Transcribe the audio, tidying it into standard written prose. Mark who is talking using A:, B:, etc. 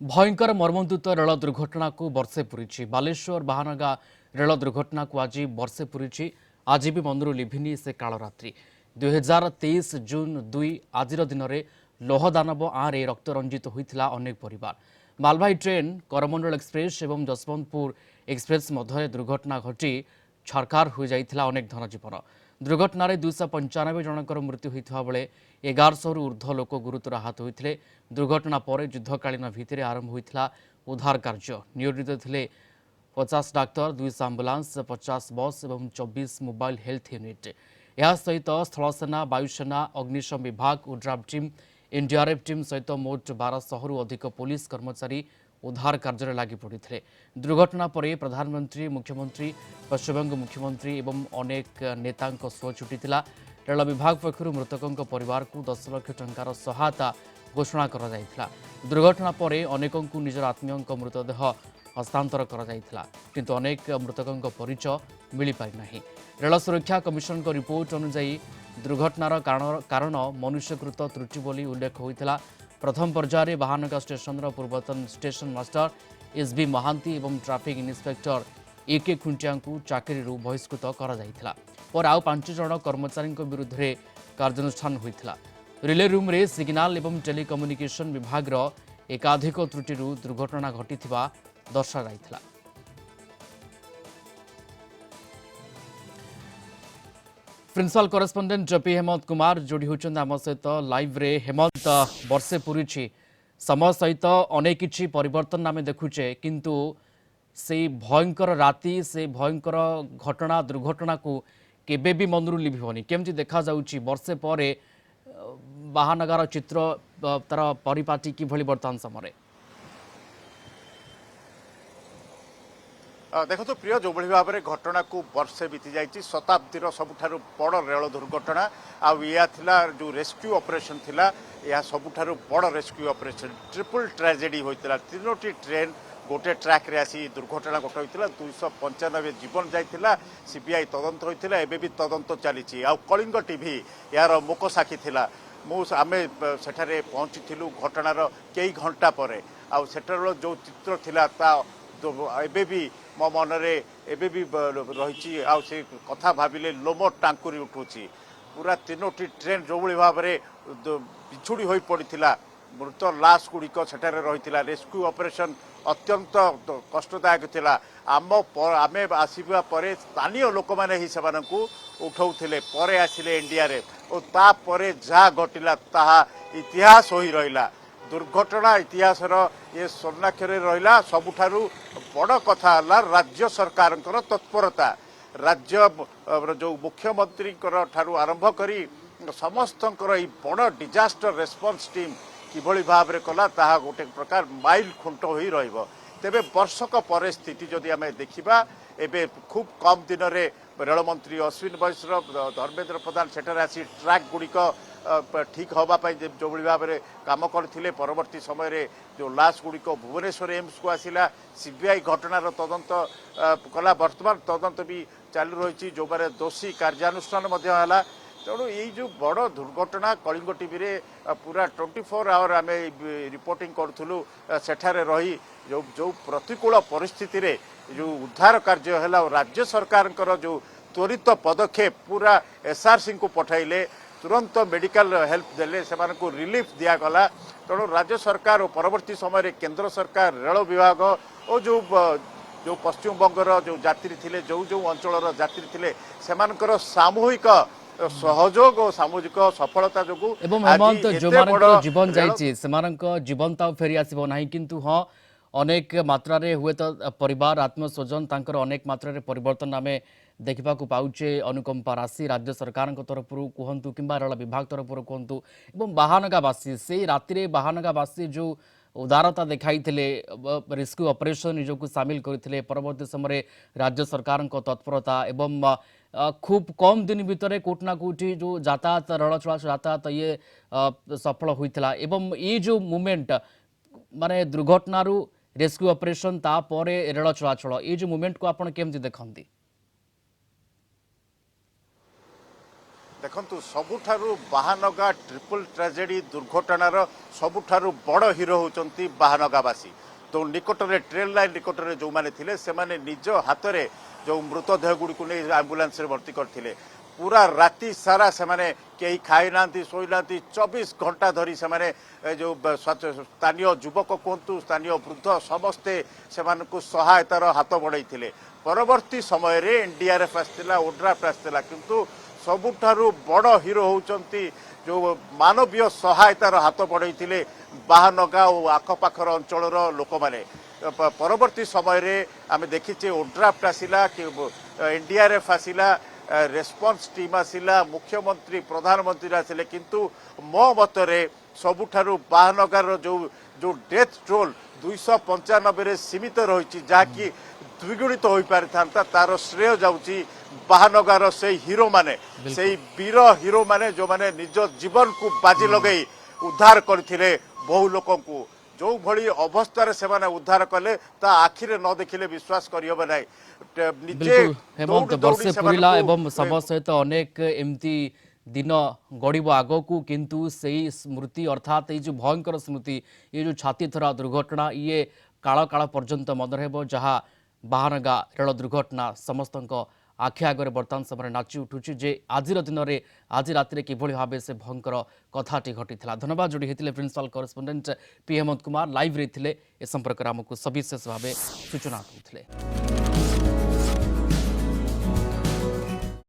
A: भयंकर मर्मन्तुत रेल दुर्घटना को वर्षे पूरी बालेश्वर बाहानगा रेल दुर्घटना को आज वर्षे पूरी आज भी मनरू लिभिनी से कालरात्रि 2023 जून 2 आज दिन में लोहदानव आरे रक्त रंजित होता अनेक परिवार मालवाही ट्रेन करमंडल एक्सप्रेस और जसवंतपुर एक्सप्रेस मध्य दुर्घटना घटी छारखार हो जाता अनेक धनजीवन दुर्घटन 295 जनकर मृत्यु होता बेले 1100 ऊर्ध्व लोक गुरुतर आहत होते दुर्घटना पर युद्धकालीन भित्तिरे आरंभ होता उद्धार कार्य नियोजित थे 50 डाक्तर 200 आंबुलांस 50 बस और 24 मोबाइल हेल्थ यूनिट यह सहित स्थलसेना वायुसेना अग्निशम विभाग उड्राफ टीम एनडीआरएफ टीम सहित मोट 1200 अधिक पुलिस कर्मचारी उद्धार कार्य लगी पड़ते दुर्घटना पर प्रधानमंत्री मुख्यमंत्री पश्चिमबंग मुख्यमंत्री एवं अनेक नेता शो छुटीला रेल विभाग पक्षर मृतकों परिवार को 10 लाख टंकार सहायता घोषणा करा जायथिला दुर्घटना पर अनेकों निजर आत्मीयों मृतदेह हस्तांतर करा जायथिला किंतु अनेक मृतकों परिचय मिल पारि नाही रेल सुरक्षा कमिशन को रिपोर्ट अनुसार दुर्घटनार कारण मनुष्यकृत त्रुटि बोली उल्लेख होता प्रथम पर्यायर बाहानगा स्टेशन पूर्वतन स्टेशन मास्टर एसबी महांती एवं ट्रैफिक इन्स्पेक्टर एके खुंटिया को चाकरी बहिष्कृत कर आउ 5 जन कर्मचारी विरुद्ध में कार्यानुष्ठान होता रिले रूम रे सिग्नाल एवं टेलीकम्युनिकेशन विभाग एकाधिक त्रुटि दुर्घटना घटी दर्शा जाइथिला। Principal correspondent P Hemant Kumar जोड़ी होचंद आम सहित लाइव रे हेमंत वर्षे पूरी समय सहित अनेक किछि परिवर्तन आम देखुचे किंतु से भयंकर राति से भयंकर घटना दुर्घटना को केबे भी मनरू लिभिबनी केमती देखा जाउची वर्षे परे बाहानगार चित्र तार परिपाटी किभली वर्तमान समय
B: देखो प्रिय जो भाव में घटना को वर्षे बीती जाइए शताब्दीर सबुठारु बड़ रेल दुर्घटना आया जो रेस्क्यू ऑपरेशन थिला यह सबुठारु बड़ रेस्क्यू ऑपरेशन ट्रिपल ट्रेजेडी होता 3टी ट्रेन गोटे ट्रैक रे आसी दुर्घटना घटाई 295 जीवन जाइथिला सीबीआई तदंत होता एवं भी तदंत चली कलिंग टीवी यार मूक साक्षी थिला आमे सेठारे पहुंची घटनार कई घंटा पर आठार जो चित्र थिला एबे भी मो मनरे एबे भी रही से कथा भाविले लोम टांकुरी उठुची पूरा 3टी ट्रेन जो भाव में बिछुड़ी हो पड़ा मृत लाश गुड़िक सेठारे रही रेस्क्यू ऑपरेशन अत्यंत कष्टदायक थिला आमे आसवा पर स्थानीय लोक मैंने ही से उठाऊले पर आसिले एनडीआरएफ और तापर जहाँ घटिला ताहा इतिहास हो रहा दुर्घटना इतिहास ये स्वर्णाक्षर रहा सबुठारु बड़ कथा राज्य सरकार तत्परता राज्य जो मुख्यमंत्री ठारू आरंभ करी समस्त बड़ डिजास्टर रेस्पॉन्स टीम किभली भाव में कला ताहा गोटे प्रकार माइल खुंट हो रही तेबे वर्षक पर स्थिति जदि आम देखा एवं खूब कम दिन में रेलमंत्री अश्विन वैष्णव धर्मेंद्र प्रधान सेठारे आसी ट्रैक गुड़िक ठीक होगापाई जो भाव में कम करते परवर्ती समय जो लाश गुड़िक भुवनेश्वर एम्स को आसला सीबीआई घटनार तदंत कला वर्तमान तदंत भी चालू रही जो बारे दोषी कार्यानुष्ठान तेणु यही जो बड़ दुर्घटना कलिंग टीवी रे पूरा 24 आवर आम रिपोर्टिंग करूँ सेठारे रही जो जो प्रतिकूल परिस्थिति रे जो उद्धार कार्य है राज्य सरकार जो त्वरित पदक्षेप पूरा एसआरसी को पठाइले तुरंत मेडिकल हेल्प देले से रिलीफ दिगला तेणु राज्य सरकार और परवर्ती समय केंद्र सरकार रेल विभाग और जो जो पश्चिमबंगर जो यात्री थे जो जो अंचल यात्री थे से सामूहिक सहयोग और सामूहिक सफलता जो
A: जो जीवन जाइए जीवन तो फेरी आसब ना किंतु हाँ अनेक मात्रा रे हुए तो परिवार आत्मस्वजन तांकर अनेक मात्रा रे परिवर्तन आम देखा पाचे अनुकंपा राशि राज्य सरकार तरफ कहतु कि रेल विभाग तरफ कहतु एवं बाहानगावासी से राति बाहानगावासी जो उदारता देखाई रेस्क्यू ऑपरेशन निजक सामिल करते परवर्ती समय राज्य सरकार तत्परता एवं खूब कम दिन भितर कोटना कोटी जो यातायात रेल चलाचल यातायात ये सफल होता एवं ये जो मूवमेंट माने दुर्घटनारू रेस्क्यू ऑपरेशन तापर रेल चलाचल ये जो मूवमेंट को आपन केमती देखती
B: ଦେଖନ୍ତୁ ସବୁଠାରୁ ବାହାନଗା ଟ୍ରିପଲ ଟ୍ରାଜେଡି ଦୁର୍ଘଟଣାର ସବୁଠାରୁ ବଡ଼ ହିରୋ ହେଉଛନ୍ତି ବାହାନଗାବାସୀ। ତ ନିକଟରେ ଟ୍ରେନ୍ ଲାଇନ୍ ନିକଟରେ ଯେଉଁମାନେ ଥିଲେ ସେମାନେ ନିଜ ହାତରେ ଯେଉଁ ମୃତଦେହ ଗୁଡ଼ିକୁ ନେଇ ଆମ୍ବୁଲାନ୍ସରେ ଭର୍ତ୍ତି କରିଥିଲେ। ପୁରା ରାତି ସାରା ସେମାନେ କେହି ଖାଇନାହାନ୍ତି ଶୋଇନାହାନ୍ତି 24 ଘଣ୍ଟା ଧରି ସେମାନେ ଯେଉଁ ସ୍ଥାନୀୟ ଯୁବକ କୁହନ୍ତୁ ସ୍ଥାନୀୟ ବୃଦ୍ଧ ସମସ୍ତେ ସେମାନଙ୍କୁ ସହାୟତାର ହାତ ବଢ଼େଇଥିଲେ। ପରବର୍ତ୍ତୀ ସମୟରେ ଏନ୍ଡିଆର୍ଏଫ୍ ଆସିଥିଲା ଓଡ୍ରାଫ୍ ଆସିଥିଲା କିନ୍ତୁ ସବୁଠାରୁ ବଡ଼ ହିରୋ ହେଉଛନ୍ତି ଯେଉଁ ମାନବୀୟ ସହାୟତାର ହାତ ବଢ଼େଇଥିଲେ ବାହାନଗା ଓ ଆଖପାଖର ଅଞ୍ଚଳର ଲୋକମାନେ। ପରବର୍ତ୍ତୀ ସମୟରେ ଆମେ ଦେଖିଛେ ଓଡ୍ରାଫ୍ଟ ଆସିଲା କି ଏନ୍ଡିଆର୍ଏଫ୍ ଆସିଲା ରେସ୍ପନ୍ସ ଟିମ୍ ଆସିଲା ମୁଖ୍ୟମନ୍ତ୍ରୀ ପ୍ରଧାନମନ୍ତ୍ରୀ ଆସିଲେ କିନ୍ତୁ ମୋ ମତରେ ସବୁଠାରୁ ବାହାନଗାର ଯେଉଁ ଡେଥ୍ ଟୋଲ୍ 295ରେ ସୀମିତ ରହିଛି ଯାହାକି ଦ୍ୱିଗୁଣିତ ହୋଇପାରିଥାନ୍ତା ତାର ଶ୍ରେୟ ଯାଉଛି ବାହାନଗାର ସେଇ ହିରୋମାନେ ସେଇ ବୀର ହିରୋମାନେ ଯେଉଁମାନେ ନିଜ ଜୀବନକୁ ବାଜି ଲଗେଇ ଉଦ୍ଧାର କରିଥିଲେ ବହୁ ଲୋକଙ୍କୁ। ଯେଉଁଭଳି ଅବସ୍ଥାରେ ସେମାନେ ଉଦ୍ଧାର କଲେ ତା ଆଖିରେ ନ ଦେଖିଲେ ବିଶ୍ୱାସ କରିହେବ ନାହିଁ।
A: बिल्कुल हेमंत वर्षे पूरा एवं समय सहित अनेक एमती दिन गड़ब आग को किंतु से स्मृति अर्थात ये जो भयंकर स्मृति ये जो छाती थरा दुर्घटना ये काल काल पर्यंत मन रह जहाँ बाहानगा रेल दुर्घटना समस्त आखि आगे बर्तमान समय नाची उठुची जे आज दिन में आज राति कि भाव से भयंकर कथाटी घटी धन्यवाद जोड़ी होते principal correspondent P Hemant Kumar live रे ए संपर्क में आमको सविशेष भाव सूचना देते।